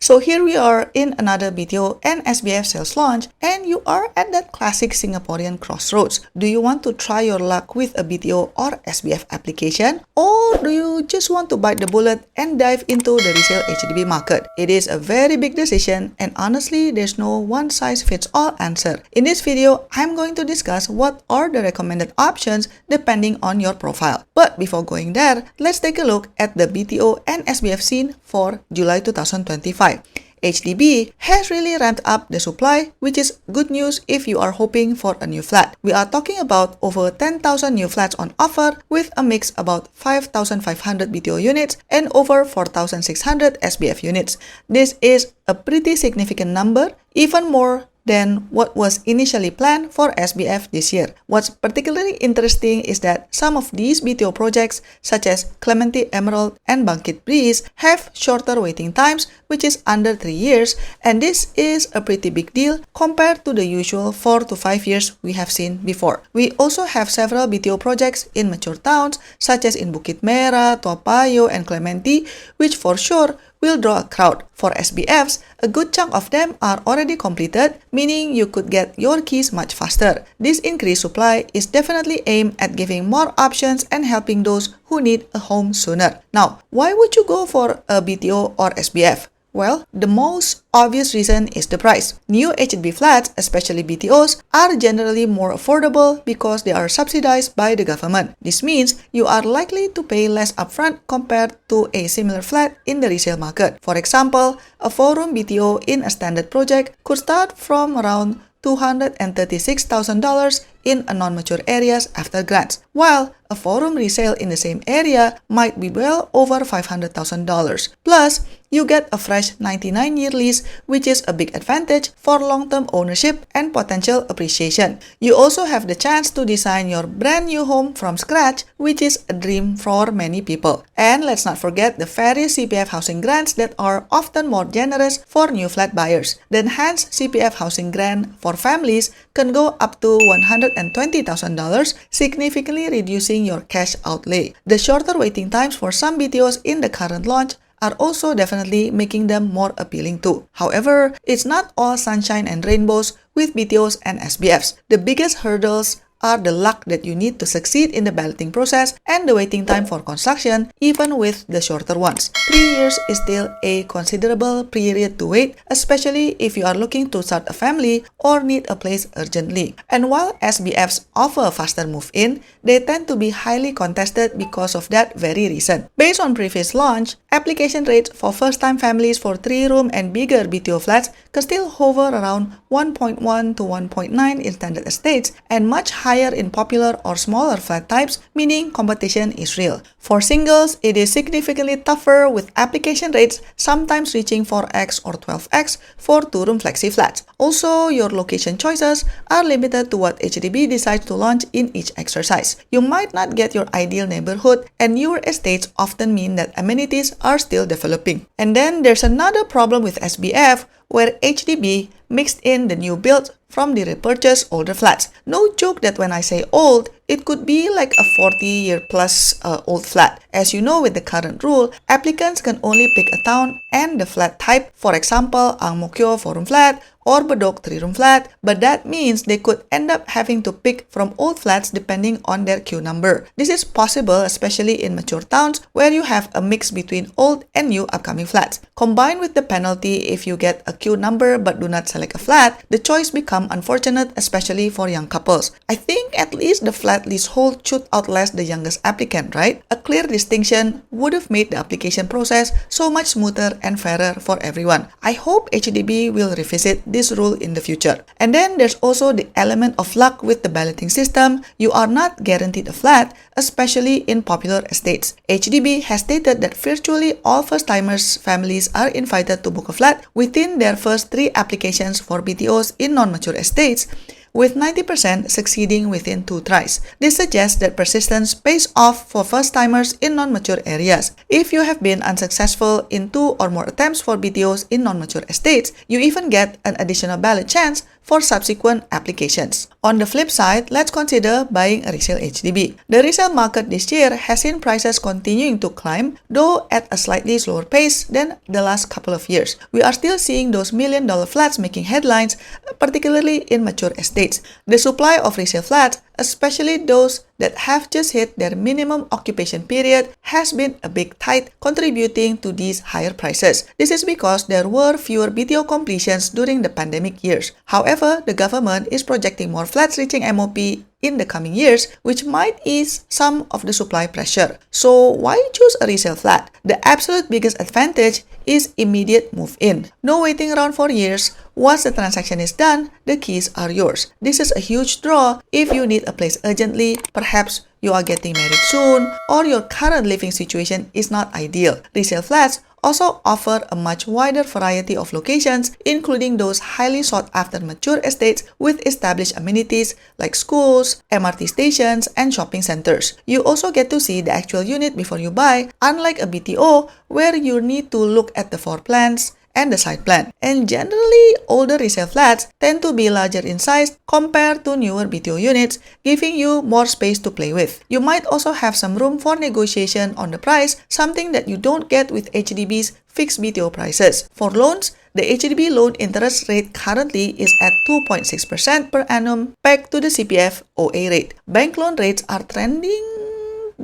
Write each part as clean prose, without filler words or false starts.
So here we are in another BTO and SBF sales launch, and you are at that classic Singaporean crossroads. Do you want to try your luck with a BTO or SBF application, or do you just want to bite the bullet and dive into the resale HDB market? It is a very big decision, and honestly, there's no one-size-fits-all answer. In this video, I'm going to discuss what are the recommended options depending on your profile. But before going there, let's take a look at the BTO and SBF scene for July 2025. HDB has really ramped up the supply, which is good news if you are hoping for a new flat. We are talking about over 10,000 new flats on offer with a mix about 5,500 BTO units and over 4,600 SBF units. This is a pretty significant number, even more than what was initially planned for SBF this year. What's particularly interesting is that some of these BTO projects, such as Clementi Emerald and Bangkit Breeze, have shorter waiting times, which is under 3 years, and this is a pretty big deal compared to the usual 4 to 5 years we have seen before. We also have several BTO projects in mature towns, such as in Bukit Merah, payoh, and Clementi, which for sure will draw a crowd. For SBFs, a good chunk of them are already completed, meaning you could get your keys much faster. This increased supply is definitely aimed at giving more options and helping those who need a home sooner. Now, why would you go for a BTO or SBF? Well, the most obvious reason is the price. New HDB flats, especially BTOs, are generally more affordable because they are subsidized by the government. This means you are likely to pay less upfront compared to a similar flat in the resale market. For example, a 4-room BTO in a standard project could start from around $236,000 in a non-mature areas after grants, while a 4-room resale in the same area might be well over $500,000. Plus, you get a fresh 99-year lease, which is a big advantage for long-term ownership and potential appreciation. You also have the chance to design your brand new home from scratch, which is a dream for many people. And let's not forget the various CPF housing grants that are often more generous for new flat buyers. The enhanced CPF housing grant for families can go up to $120,000, significantly reducing your cash outlay. The shorter waiting times for some BTOs in the current launch are also definitely making them more appealing too. However, it's not all sunshine and rainbows with BTOs and SBFs. The biggest hurdles are the luck that you need to succeed in the balloting process and the waiting time for construction, even with the shorter ones. 3 years is still a considerable period to wait, especially if you are looking to start a family or need a place urgently. And while SBFs offer a faster move-in, they tend to be highly contested because of that very reason. Based on previous launch, application rates for first-time families for 3-room and bigger BTO flats can still hover around 1.1 to 1.9 in standard estates and much higher in popular or smaller flat types, meaning competition is real. For singles, it is significantly tougher with application rates sometimes reaching 4x or 12x for 2-room flexi flats. Also, your location choices are limited to what HDB decides to launch in each exercise. You might not get your ideal neighborhood, and newer estates often mean that amenities are still developing. And then there's another problem with SBF, where HDB mixed in the new builds from the repurchased older flats. No joke that when I say old, it could be like a 40-year plus old flat. As you know, with the current rule, applicants can only pick a town and the flat type. For example, Ang Mo Kio 4-room flat or Bedok 3-room flat, but that means they could end up having to pick from old flats depending on their queue number. This is possible especially in mature towns where you have a mix between old and new upcoming flats. Combined with the penalty if you get a queue number but do not select a flat, the choice becomes unfortunate, especially for young couples. I think at least the flat leasehold should outlast the youngest applicant, right? A clear distinction would have made the application process so much smoother and fairer for everyone. I hope HDB will revisit this rule in the future. And then there's also the element of luck with the balloting system. You are not guaranteed a flat, especially in popular estates. HDB has stated that virtually all first-timers families are invited to book a flat within their first 3 applications for BTOs in non-mature estates, with 90% succeeding within 2 tries. This suggests that persistence pays off for first-timers in non-mature areas. If you have been unsuccessful in 2 or more attempts for BTOs in non-mature estates, you even get an additional ballot chance for subsequent applications. On the flip side, let's consider buying a resale HDB. The resale market this year has seen prices continuing to climb, though at a slightly slower pace than the last couple of years. We are still seeing those million-dollar flats making headlines, particularly in mature estates. The supply of resale flats, especially those that have just hit their minimum occupation period, has been a big tide contributing to these higher prices. This is because there were fewer BTO completions during the pandemic years. However, the government is projecting more flats reaching MOP in the coming years, which might ease some of the supply pressure. So why choose a resale flat? The absolute biggest advantage is immediate move-in. No waiting around for years. Once the transaction is done, the keys are yours. This is a huge draw if you need a place urgently, perhaps you are getting married soon, or your current living situation is not ideal. Resale flats also offer a much wider variety of locations, including those highly sought-after mature estates with established amenities like schools, MRT stations, and shopping centers. You also get to see the actual unit before you buy, unlike a BTO where you need to look at the floor plans and the site plan. And generally, older resale flats tend to be larger in size compared to newer BTO units, giving you more space to play with. You might also have some room for negotiation on the price, something that you don't get with HDB's fixed BTO prices. For loans, the HDB loan interest rate currently is at 2.6% per annum, pegged to the CPF OA rate. Bank loan rates are trending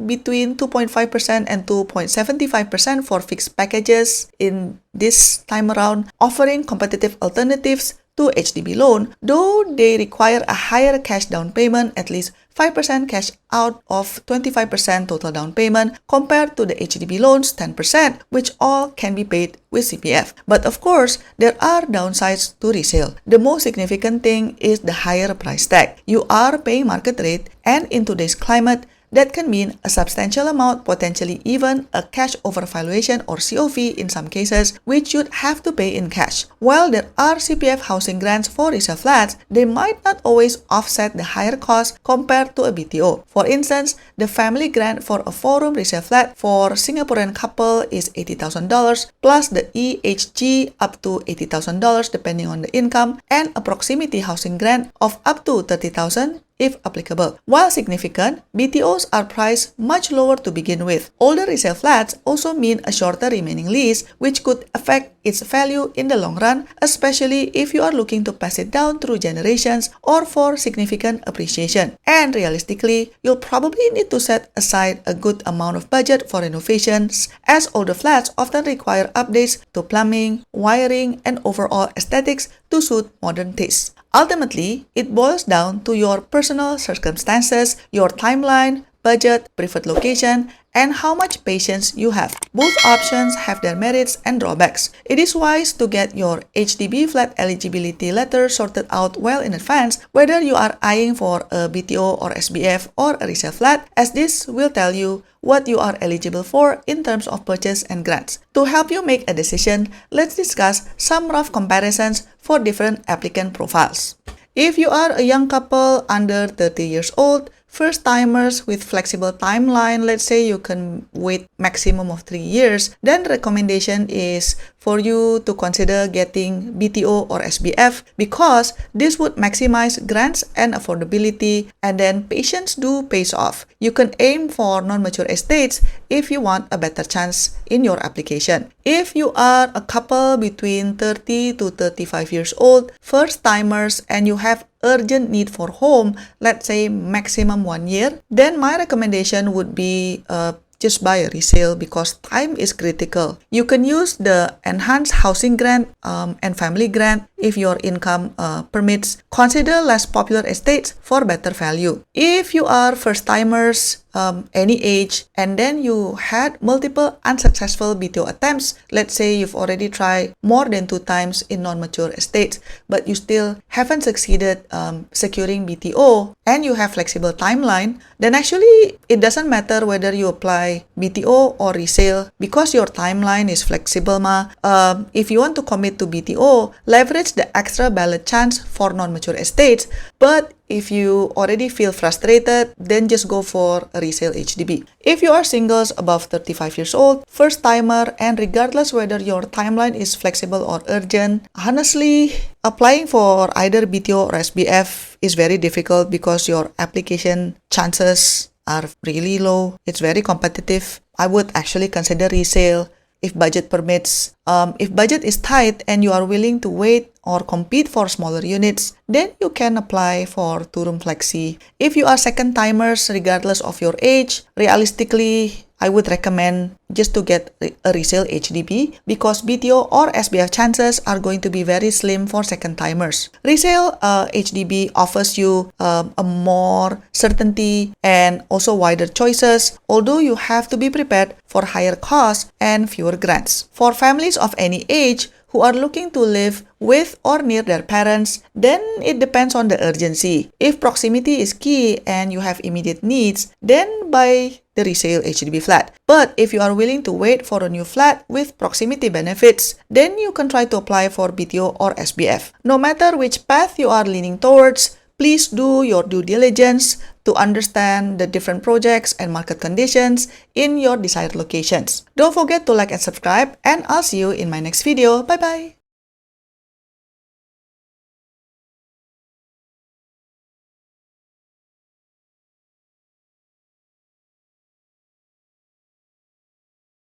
between 2.5% and 2.75% for fixed packages in this time around, offering competitive alternatives to HDB loan, though they require a higher cash down payment, at least 5% cash out of 25% total down payment, compared to the HDB loans 10%, which all can be paid with CPF. But of course, there are downsides to resale. The most significant thing is the higher price tag. You are paying market rate, and in today's climate, that can mean a substantial amount, potentially even a cash overvaluation or COV in some cases, which you'd have to pay in cash. While there are CPF housing grants for resale flats, they might not always offset the higher cost compared to a BTO. For instance, the family grant for a 4-room resale flat for Singaporean couple is $80,000 plus the EHG up to $80,000 depending on the income, and a proximity housing grant of up to $30,000 if applicable. While significant, BTOs are priced much lower to begin with. Older resale flats also mean a shorter remaining lease, which could affect its value in the long run, especially if you are looking to pass it down through generations or for significant appreciation. And realistically, you'll probably need to set aside a good amount of budget for renovations, as older flats often require updates to plumbing, wiring, and overall aesthetics to suit modern tastes. Ultimately, it boils down to your personal circumstances, your timeline, budget, preferred location, and how much patience you have. Both options have their merits and drawbacks. It is wise to get your HDB flat eligibility letter sorted out well in advance, whether you are eyeing for a BTO or SBF or a resale flat, as this will tell you what you are eligible for in terms of purchase and grants. To help you make a decision, let's discuss some rough comparisons for different applicant profiles. If you are a young couple under 30 years old, first-timers with flexible timeline, let's say you can wait maximum of 3 years, then the recommendation is for you to consider getting BTO or SBF, because this would maximize grants and affordability, and then patience pays off. You can aim for non-mature estates if you want a better chance in your application. If you are a couple between 30 to 35 years old, first-timers, and you have urgent need for home, let's say maximum 1 year, then my recommendation would be just buy a resale, because time is critical. You can use the enhanced housing grant and family grant if your income permits. Consider less popular estates for better value. If you are first-timers, any age, and then you had multiple unsuccessful BTO attempts, let's say you've already tried more than 2 times in non-mature estates, but you still haven't succeeded securing BTO, and you have flexible timeline, then actually it doesn't matter whether you apply BTO or resale, because your timeline is flexible. If you want to commit to BTO, leverage the extra ballot chance for non-mature estates, but if you already feel frustrated, then just go for a resale HDB. If you are singles above 35 years old, first timer, and regardless whether your timeline is flexible or urgent, honestly, applying for either BTO or SBF is very difficult because your application chances are really low. It's very competitive. I would actually consider resale if budget permits. If budget is tight and you are willing to wait or compete for smaller units, then you can apply for two-room flexi. If you are second timers, regardless of your age, realistically, I would recommend just to get a resale HDB because BTO or SBF chances are going to be very slim for second timers. Resale HDB offers you a more certainty and also wider choices, although you have to be prepared for higher costs and fewer grants. For families of any age who are looking to live with or near their parents, then it depends on the urgency. If proximity is key and you have immediate needs, then buy the resale HDB flat. But if you are willing to wait for a new flat with proximity benefits, then you can try to apply for BTO or SBF. No matter which path you are leaning towards, please do your due diligence to understand the different projects and market conditions in your desired locations. Don't forget to like and subscribe, and I'll see you in my next video. Bye bye!